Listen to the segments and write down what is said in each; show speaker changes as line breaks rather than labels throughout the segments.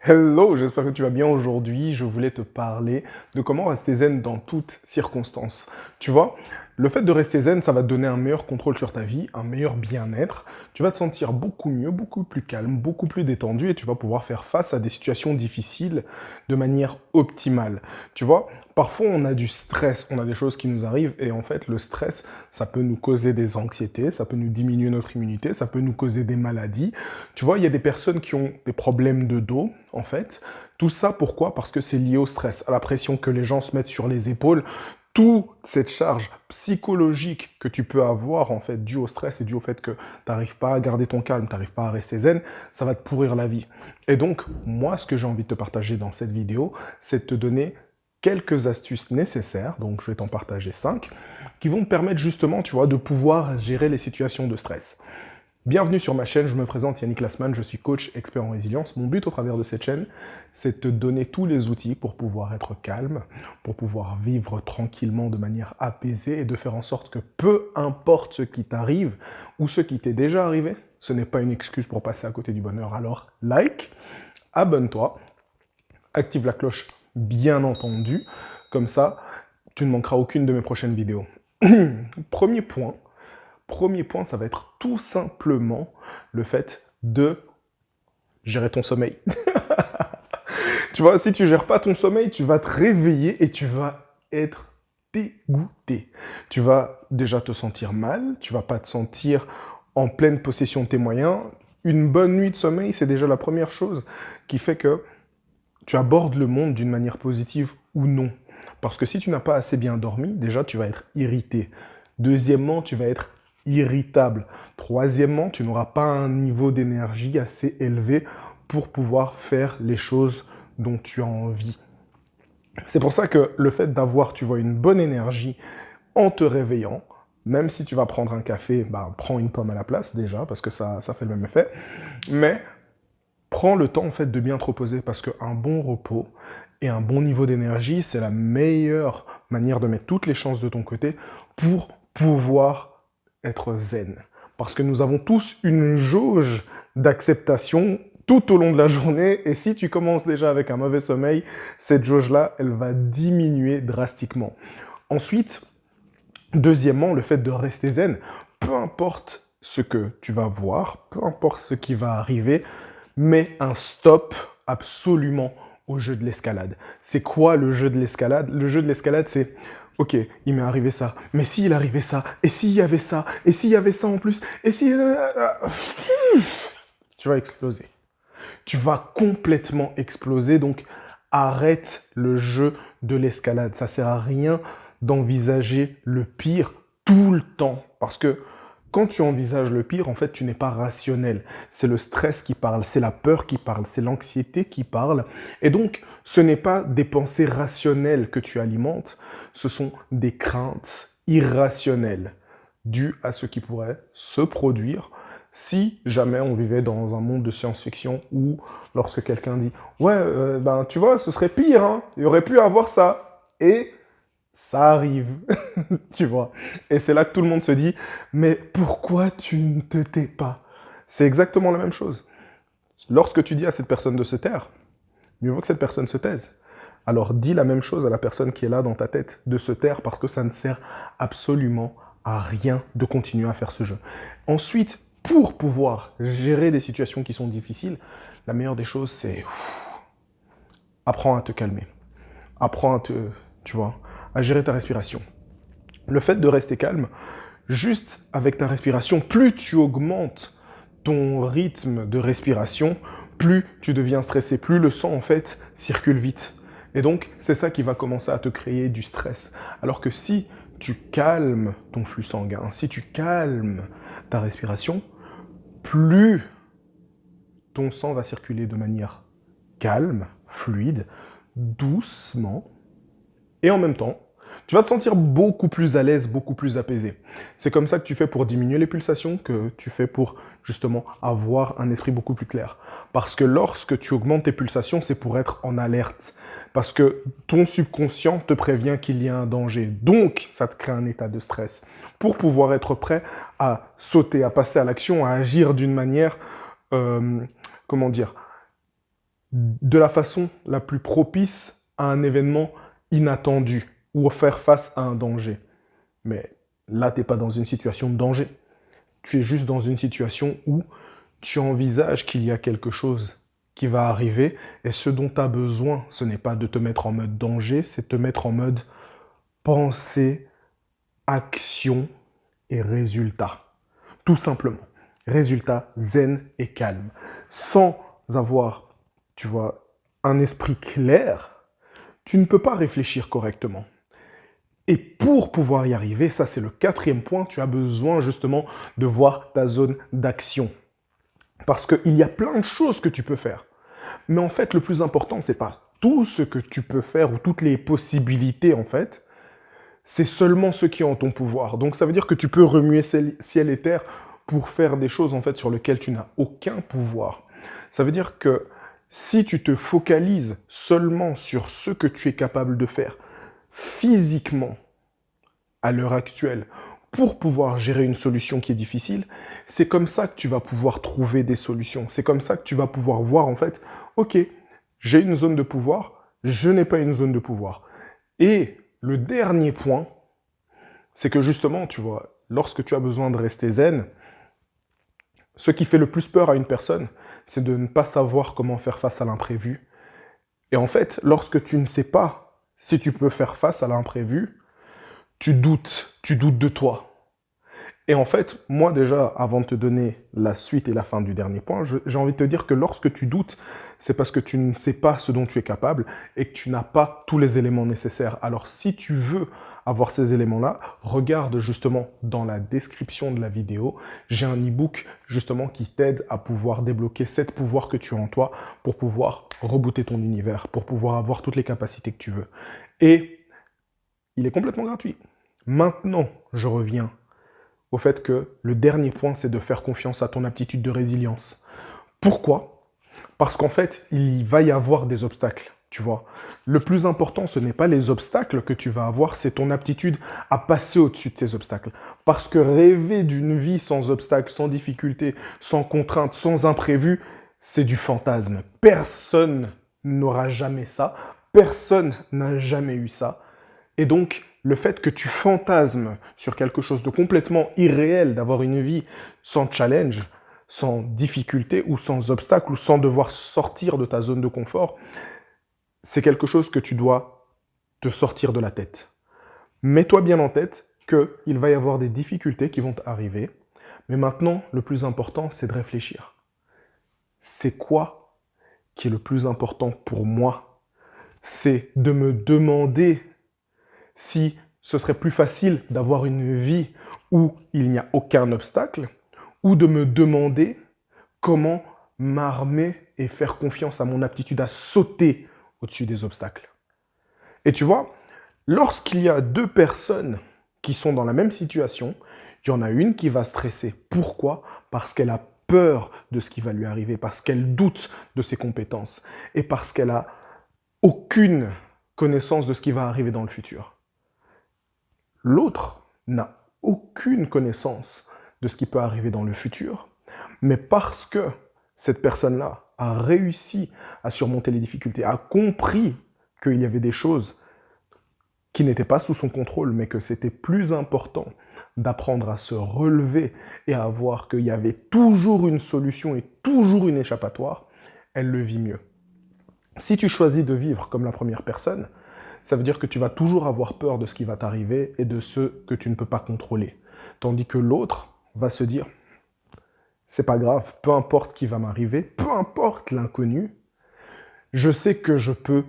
Hello, j'espère que tu vas bien aujourd'hui. Je voulais te parler de comment rester zen dans toutes circonstances. Tu vois, le fait de rester zen, ça va te donner un meilleur contrôle sur ta vie, un meilleur bien-être. Tu vas te sentir beaucoup mieux, beaucoup plus calme, beaucoup plus détendu et tu vas pouvoir faire face à des situations difficiles de manière optimale. Tu vois, parfois on a du stress, on a des choses qui nous arrivent et en fait le stress, ça peut nous causer des anxiétés, ça peut nous diminuer notre immunité, ça peut nous causer des maladies. Tu vois, il y a des personnes qui ont des problèmes de dos, en fait. Tout ça, pourquoi? Parce que c'est lié au stress, à la pression que les gens se mettent sur les épaules. Toute cette charge psychologique que tu peux avoir, en fait, due au stress et due au fait que tu n'arrives pas à garder ton calme, tu n'arrives pas à rester zen, ça va te pourrir la vie. Et donc, moi, ce que j'ai envie de te partager dans cette vidéo, c'est de te donner quelques astuces nécessaires, donc je vais t'en partager 5, qui vont te permettre justement, tu vois, de pouvoir gérer les situations de stress. Bienvenue sur ma chaîne, je me présente Yannick Lassman, je suis coach expert en résilience. Mon but au travers de cette chaîne, c'est de te donner tous les outils pour pouvoir être calme, pour pouvoir vivre tranquillement de manière apaisée et de faire en sorte que peu importe ce qui t'arrive ou ce qui t'est déjà arrivé, ce n'est pas une excuse pour passer à côté du bonheur. Alors, like, abonne-toi, active la cloche bien entendu, comme ça, tu ne manqueras aucune de mes prochaines vidéos. Premier point. Premier point, ça va être tout simplement le fait de gérer ton sommeil. Tu vois, si tu gères pas ton sommeil, tu vas te réveiller et tu vas être dégoûté. Tu vas déjà te sentir mal, tu vas pas te sentir en pleine possession de tes moyens. Une bonne nuit de sommeil, c'est déjà la première chose qui fait que tu abordes le monde d'une manière positive ou non. Parce que si tu n'as pas assez bien dormi, déjà, tu vas être irrité. Deuxièmement, tu vas être irritable. Troisièmement, tu n'auras pas un niveau d'énergie assez élevé pour pouvoir faire les choses dont tu as envie. C'est pour ça que le fait d'avoir, tu vois, une bonne énergie en te réveillant, même si tu vas prendre un café, bah, prends une pomme à la place déjà, parce que ça fait le même effet. Mais prends le temps en fait de bien te reposer parce qu'un bon repos et un bon niveau d'énergie, c'est la meilleure manière de mettre toutes les chances de ton côté pour pouvoir être zen. Parce que nous avons tous une jauge d'acceptation tout au long de la journée et si tu commences déjà avec un mauvais sommeil, cette jauge-là, elle va diminuer drastiquement. Ensuite, deuxièmement, le fait de rester zen, peu importe ce que tu vas voir, peu importe ce qui va arriver, mets un stop absolument au jeu de l'escalade. C'est quoi le jeu de l'escalade? Le jeu de l'escalade, c'est ok, il m'est arrivé ça, mais s'il arrivait ça, et s'il y avait ça, et s'il y avait ça en plus, et si... Tu vas exploser. Tu vas complètement exploser, donc arrête le jeu de l'escalade. Ça sert à rien d'envisager le pire tout le temps, parce que quand tu envisages le pire, en fait, tu n'es pas rationnel. C'est le stress qui parle, c'est la peur qui parle, c'est l'anxiété qui parle. Et donc, ce n'est pas des pensées rationnelles que tu alimentes, ce sont des craintes irrationnelles dues à ce qui pourrait se produire si jamais on vivait dans un monde de science-fiction où, lorsque quelqu'un dit « Ouais, ben, tu vois, ce serait pire, hein, il y aurait pu avoir ça. » Et ça arrive, tu vois. Et c'est là que tout le monde se dit, mais pourquoi tu ne te tais pas? C'est exactement la même chose. Lorsque tu dis à cette personne de se taire, mieux vaut que cette personne se taise. Alors dis la même chose à la personne qui est là dans ta tête, de se taire, parce que ça ne sert absolument à rien de continuer à faire ce jeu. Ensuite, pour pouvoir gérer des situations qui sont difficiles, la meilleure des choses, c'est apprends à te calmer. Apprends à te, tu vois, à gérer ta respiration. Le fait de rester calme, juste avec ta respiration, plus tu augmentes ton rythme de respiration, plus tu deviens stressé, plus le sang en fait circule vite. Et donc, c'est ça qui va commencer à te créer du stress. Alors que si tu calmes ton flux sanguin, si tu calmes ta respiration, plus ton sang va circuler de manière calme, fluide, doucement, et en même temps, tu vas te sentir beaucoup plus à l'aise, beaucoup plus apaisé. C'est comme ça que tu fais pour diminuer les pulsations, que tu fais pour justement avoir un esprit beaucoup plus clair. Parce que lorsque tu augmentes tes pulsations, c'est pour être en alerte. Parce que ton subconscient te prévient qu'il y a un danger. Donc, ça te crée un état de stress. Pour pouvoir être prêt à sauter, à passer à l'action, à agir d'une manière, comment dire, de la façon la plus propice à un événement inattendu ou faire face à un danger. Mais là, tu n'es pas dans une situation de danger. Tu es juste dans une situation où tu envisages qu'il y a quelque chose qui va arriver et ce dont tu as besoin, ce n'est pas de te mettre en mode danger, c'est de te mettre en mode pensée, action et résultat. Tout simplement. Résultat zen et calme. Sans avoir, tu vois, un esprit clair, tu ne peux pas réfléchir correctement. Et pour pouvoir y arriver, ça c'est le quatrième point, tu as besoin justement de voir ta zone d'action. Parce qu'il y a plein de choses que tu peux faire. Mais en fait, le plus important, c'est pas tout ce que tu peux faire ou toutes les possibilités, en fait. C'est seulement ce qui est en ton pouvoir. Donc ça veut dire que tu peux remuer ciel et terre pour faire des choses, en fait, sur lesquelles tu n'as aucun pouvoir. Ça veut dire que si tu te focalises seulement sur ce que tu es capable de faire physiquement à l'heure actuelle pour pouvoir gérer une solution qui est difficile, c'est comme ça que tu vas pouvoir trouver des solutions. C'est comme ça que tu vas pouvoir voir, en fait, ok, j'ai une zone de pouvoir, je n'ai pas une zone de pouvoir. Et le dernier point, c'est que justement, tu vois, lorsque tu as besoin de rester zen, ce qui fait le plus peur à une personne, c'est de ne pas savoir comment faire face à l'imprévu. Et en fait, lorsque tu ne sais pas si tu peux faire face à l'imprévu, tu doutes de toi. Et en fait, moi déjà, avant de te donner la suite et la fin du dernier point, j'ai envie de te dire que lorsque tu doutes, c'est parce que tu ne sais pas ce dont tu es capable et que tu n'as pas tous les éléments nécessaires. Alors si tu veux avoir ces éléments-là, regarde justement dans la description de la vidéo, j'ai un e-book justement qui t'aide à pouvoir débloquer 7 pouvoirs que tu as en toi pour pouvoir rebooter ton univers, pour pouvoir avoir toutes les capacités que tu veux. Et il est complètement gratuit. Maintenant, je reviens au fait que le dernier point, c'est de faire confiance à ton aptitude de résilience. Pourquoi? Parce qu'en fait, il va y avoir des obstacles, tu vois. Le plus important, ce n'est pas les obstacles que tu vas avoir, c'est ton aptitude à passer au-dessus de ces obstacles. Parce que rêver d'une vie sans obstacles, sans difficultés, sans contraintes, sans imprévus, c'est du fantasme. Personne n'aura jamais ça. Personne n'a jamais eu ça. Et donc, le fait que tu fantasmes sur quelque chose de complètement irréel, d'avoir une vie sans challenge, sans difficulté ou sans obstacle ou sans devoir sortir de ta zone de confort, c'est quelque chose que tu dois te sortir de la tête. Mets-toi bien en tête qu'il va y avoir des difficultés qui vont arriver, mais maintenant, le plus important, c'est de réfléchir. C'est quoi qui est le plus important pour moi? C'est de me demander si ce serait plus facile d'avoir une vie où il n'y a aucun obstacle, ou de me demander comment m'armer et faire confiance à mon aptitude à sauter au-dessus des obstacles. Et tu vois, lorsqu'il y a deux personnes qui sont dans la même situation, il y en a une qui va stresser. Pourquoi? Parce qu'elle a peur de ce qui va lui arriver, parce qu'elle doute de ses compétences et parce qu'elle a aucune connaissance de ce qui va arriver dans le futur. L'autre n'a aucune connaissance de ce qui peut arriver dans le futur, mais parce que cette personne-là a réussi à surmonter les difficultés, a compris qu'il y avait des choses qui n'étaient pas sous son contrôle, mais que c'était plus important d'apprendre à se relever et à voir qu'il y avait toujours une solution et toujours une échappatoire, elle le vit mieux. Si tu choisis de vivre comme la première personne, ça veut dire que tu vas toujours avoir peur de ce qui va t'arriver et de ce que tu ne peux pas contrôler. Tandis que l'autre va se dire, c'est pas grave, peu importe ce qui va m'arriver, peu importe l'inconnu, je sais que je peux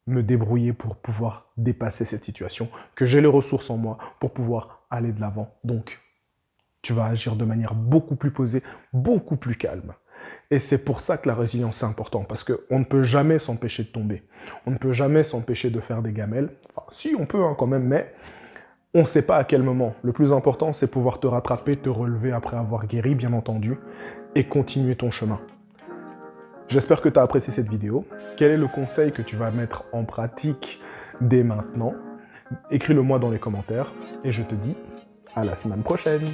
me débrouiller pour pouvoir dépasser cette situation, que j'ai les ressources en moi pour pouvoir aller de l'avant. Donc, tu vas agir de manière beaucoup plus posée, beaucoup plus calme. Et c'est pour ça que la résilience est importante, parce qu'on ne peut jamais s'empêcher de tomber. On ne peut jamais s'empêcher de faire des gamelles. Enfin, si, on peut quand même, mais on ne sait pas à quel moment. Le plus important, c'est pouvoir te rattraper, te relever après avoir guéri, bien entendu, et continuer ton chemin. J'espère que tu as apprécié cette vidéo. Quel est le conseil que tu vas mettre en pratique dès maintenant? Écris-le moi dans les commentaires, et je te dis à la semaine prochaine.